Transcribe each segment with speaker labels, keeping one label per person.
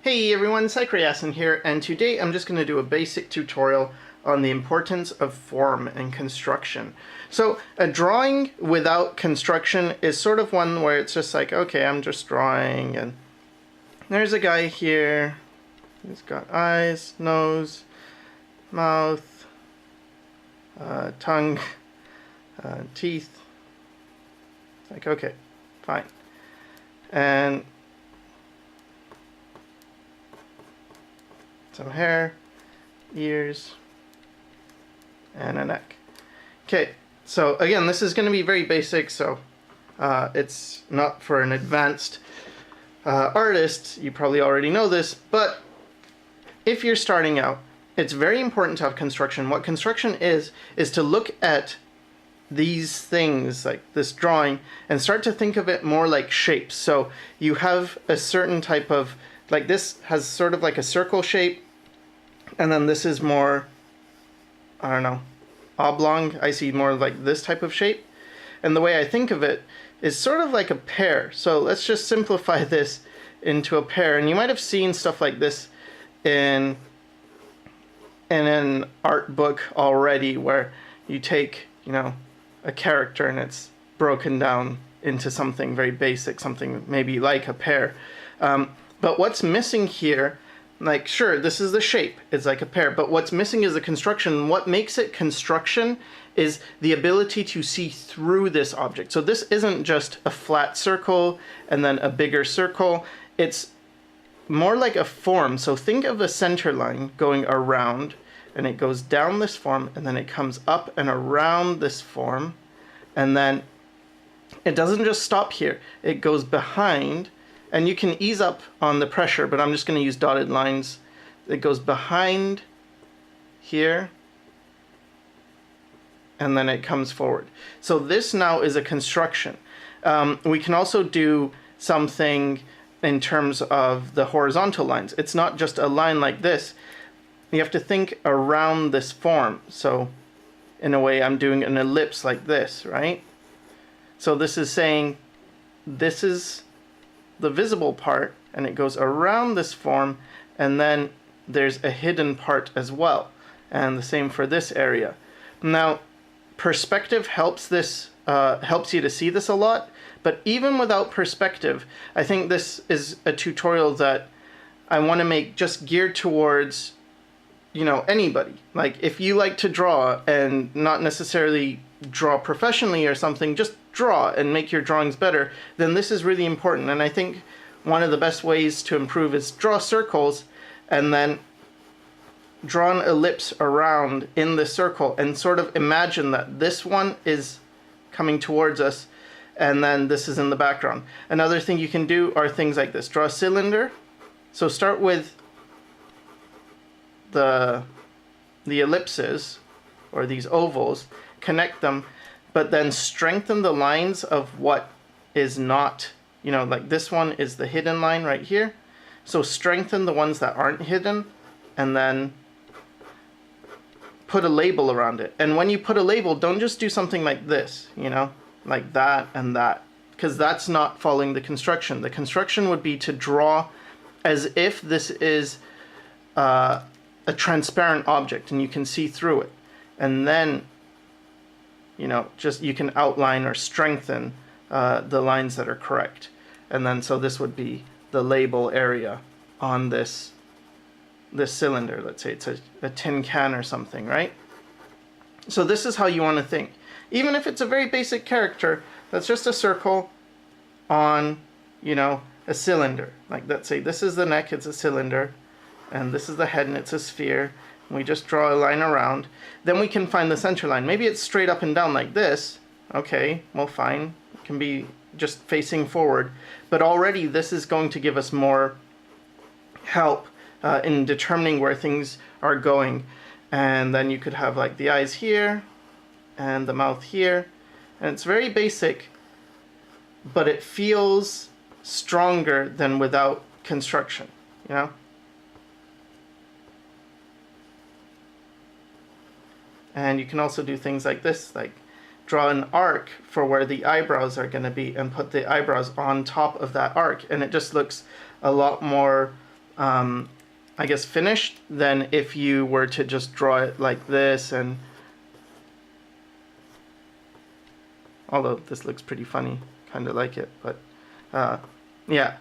Speaker 1: Hey everyone, Sycra Yasin here, and today I'm just going to do a basic tutorial on the importance of form and construction. So a drawing without construction is sort of one where it's just like, okay, I'm just drawing, and there's a guy here, he's got eyes, nose, mouth, tongue, teeth. It's like, okay, fine. And some hair, ears, and a neck. Okay, so again, this is going to be very basic, so it's not for an advanced artist. You probably already know this, but if you're starting out, it's very important to have construction. What construction is to look at these things like this drawing and start to think of it more like shapes. So you have a certain type of, like this has sort of like a circle shape, and then this is more, I don't know, oblong. I see more like this type of shape. And the way I think of it is sort of like a pear. So let's just simplify this into a pear. And you might have seen stuff like this in an art book already, where you take, you know, a character and it's broken down into something very basic, something maybe like a pear. But what's missing here, like, sure, this is the shape, it's like a pear, but what's missing is the construction. What makes it construction is the ability to see through this object. So this isn't just a flat circle and then a bigger circle, it's more like a form. So think of a center line going around, and it goes down this form, and then it comes up and around this form, and then it doesn't just stop here, it goes behind. And you can ease up on the pressure, but I'm just going to use dotted lines. It goes behind here, and then it comes forward. So this now is a construction. We can also do something in terms of the horizontal lines. It's not just a line like this. You have to think around this form. So in a way, I'm doing an ellipse like this, right? So this is saying this is the visible part, and it goes around this form, and then there's a hidden part as well, and the same for this area. Now, perspective helps this helps you to see this a lot, but even without perspective, I think this is a tutorial that I want to make just geared towards, you know, anybody. Like, if you like to draw and not necessarily draw professionally or something, just draw and make your drawings better, then this is really important. And I think one of the best ways to improve is draw circles and then draw an ellipse around in the circle and sort of imagine that this one is coming towards us and then this is in the background. Another thing you can do are things like this. Draw a cylinder. So start with the ellipses or these ovals, connect them, but then strengthen the lines of what is not, you know, like this one is the hidden line right here. So strengthen the ones that aren't hidden, and then put a label around it. And when you put a label, don't just do something like this, you know, like that and that, because that's not following the construction. The construction would be to draw as if this is a transparent object and you can see through it. And then, you know, just you can outline or strengthen the lines that are correct. And then so this would be the label area on this cylinder. Let's say it's a tin can or something, right? So this is how you want to think. Even if it's a very basic character, that's just a circle on, you know, a cylinder. Like, let's say this is the neck, it's a cylinder, and this is the head and it's a sphere. We just draw a line around. Then we can find the center line. Maybe it's straight up and down like this. Okay, well, fine. It can be just facing forward. But already this is going to give us more help in determining where things are going. And then you could have like the eyes here and the mouth here. And it's very basic, but it feels stronger than without construction, you know? And you can also do things like this, like draw an arc for where the eyebrows are going to be and put the eyebrows on top of that arc, and it just looks a lot more I guess, finished than if you were to just draw it like this. And although this looks pretty funny, kind of like it, but yeah,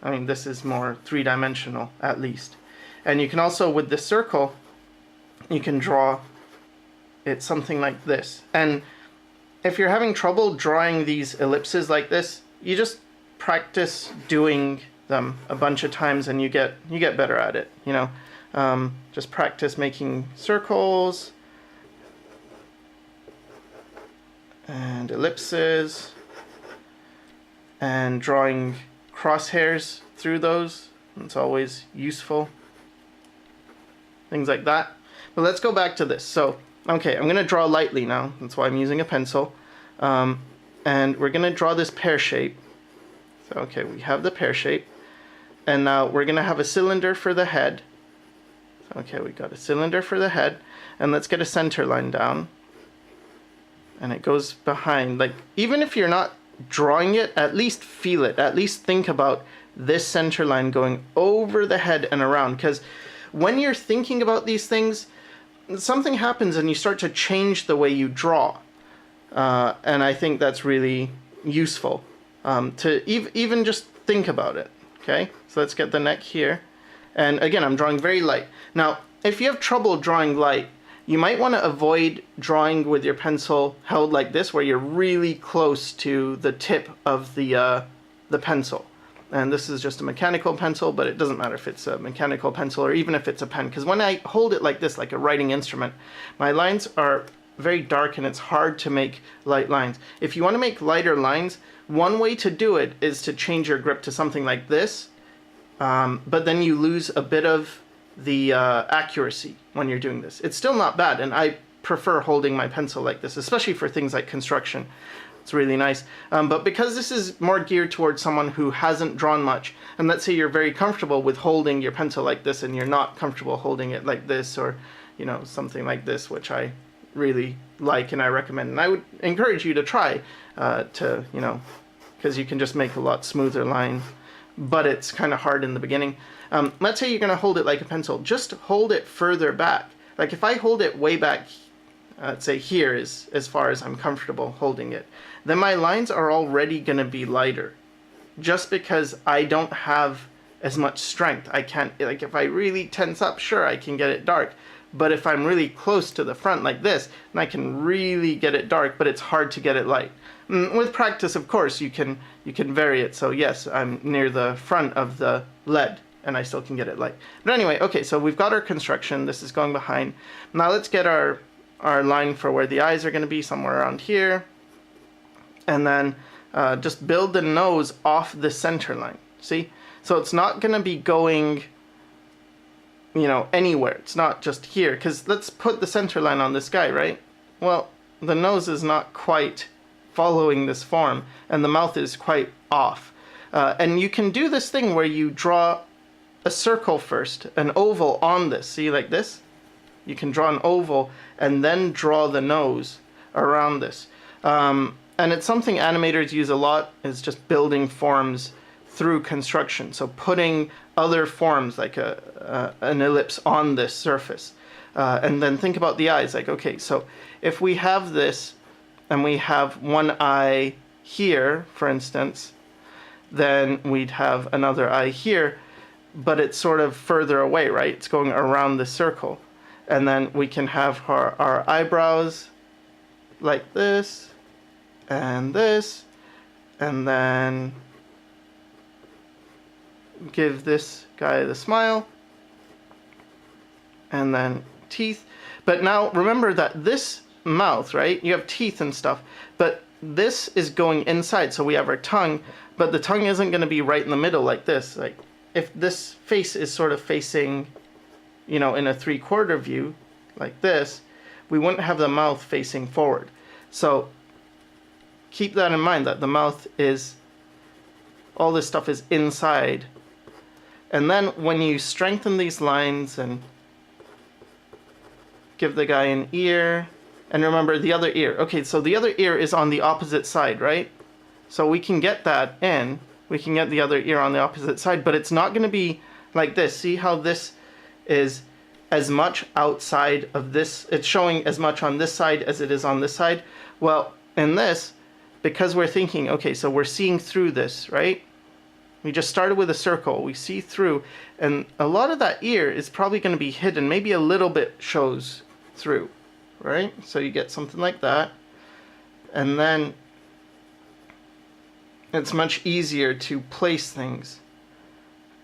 Speaker 1: I mean, this is more three-dimensional at least. And you can also, with the circle, you can draw it something like this. And if you're having trouble drawing these ellipses like this, you just practice doing them a bunch of times and you get better at it, you know. Just practice making circles and ellipses and drawing crosshairs through those. It's always useful. Things like that. But let's go back to this. So, okay, I'm going to draw lightly now. That's why I'm using a pencil. And we're going to draw this pear shape. So, okay, we have the pear shape. And now we're going to have a cylinder for the head. So, okay, we got a cylinder for the head. And let's get a center line down. And it goes behind. Like, even if you're not drawing it, at least feel it. At least think about this center line going over the head and around. Because when you're thinking about these things, something happens and you start to change the way you draw. And I think that's really useful to even just think about it. Okay, so let's get the neck here. And again, I'm drawing very light. Now, if you have trouble drawing light, you might want to avoid drawing with your pencil held like this, where you're really close to the tip of the pencil. And this is just a mechanical pencil, but it doesn't matter if it's a mechanical pencil or even if it's a pen, because when I hold it like this, like a writing instrument, my lines are very dark and it's hard to make light lines. If you want to make lighter lines, one way to do it is to change your grip to something like this, but then you lose a bit of the accuracy when you're doing this. It's still not bad, and I prefer holding my pencil like this, especially for things like construction. It's really nice. But because this is more geared towards someone who hasn't drawn much, and let's say you're very comfortable with holding your pencil like this and you're not comfortable holding it like this, or, you know, something like this, which I really like and I recommend. And I would encourage you to try to, you know, because you can just make a lot smoother line, but it's kind of hard in the beginning. Let's say you're going to hold it like a pencil. Just hold it further back. Like if I hold it way back, let's say here is as far as I'm comfortable holding it, then my lines are already going to be lighter, just because I don't have as much strength. I can't, like if I really tense up, sure, I can get it dark. But if I'm really close to the front like this, then I can really get it dark, but it's hard to get it light. With practice, of course, you can vary it. So yes, I'm near the front of the lead, and I still can get it light. But anyway, okay, so we've got our construction. This is going behind. Now let's get our line for where the eyes are going to be, somewhere around here. And then just build the nose off the center line. See? So it's not going to be going, you know, anywhere. It's not just here. Because let's put the center line on this guy, right? Well, the nose is not quite following this form, and the mouth is quite off. And you can do this thing where you draw a circle first, an oval on this. See, like this? You can draw an oval and then draw the nose around this. And it's something animators use a lot, is just building forms through construction. So putting other forms, like an ellipse, on this surface. And then think about the eyes. Like, okay, so if we have this, and we have one eye here, for instance, then we'd have another eye here, but it's sort of further away, right? It's going around the circle. And then we can have our eyebrows like this, and then give this guy the smile, and then teeth. But now remember that this mouth, right? You have teeth and stuff, but this is going inside, so we have our tongue, but the tongue isn't going to be right in the middle like this. Like if this face is sort of facing, you know, in a 3/4 view like this, we wouldn't have the mouth facing forward. So keep that in mind, that the mouth is, all this stuff is inside. And then when you strengthen these lines and give the guy an ear, and remember the other ear. Okay, so the other ear is on the opposite side, right? So we can get that in. We can get the other ear on the opposite side, but it's not going to be like this. See how this is as much outside of this, it's showing as much on this side as it is on this side. Well, in this, because we're thinking, okay, so we're seeing through this, right? We just started with a circle, we see through, and a lot of that ear is probably going to be hidden, maybe a little bit shows through, right? So you get something like that, and then it's much easier to place things.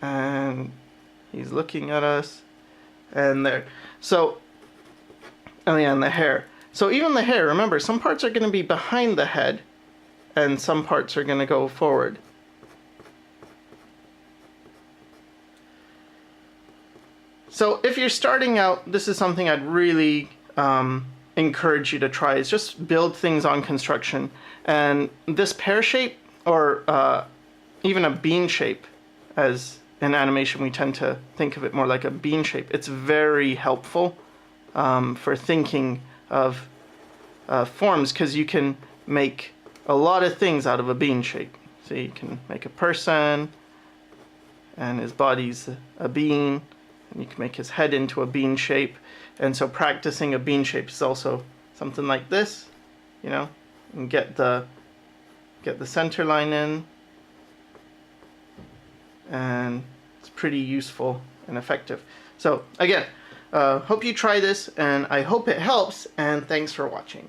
Speaker 1: And he's looking at us, and there. So, oh yeah, and the hair. So even the hair, remember, some parts are going to be behind the head, and some parts are going to go forward. So if you're starting out, this is something I'd really encourage you to try, is just build things on construction. And this pear shape, or even a bean shape, as in animation we tend to think of it more like a bean shape, it's very helpful for thinking of forms, because you can make a lot of things out of a bean shape. So you can make a person, and his body's a bean, and you can make his head into a bean shape. And so practicing a bean shape is also something like this, you know, and get the center line in, and it's pretty useful and effective. So again, hope you try this, and I hope it helps, and thanks for watching.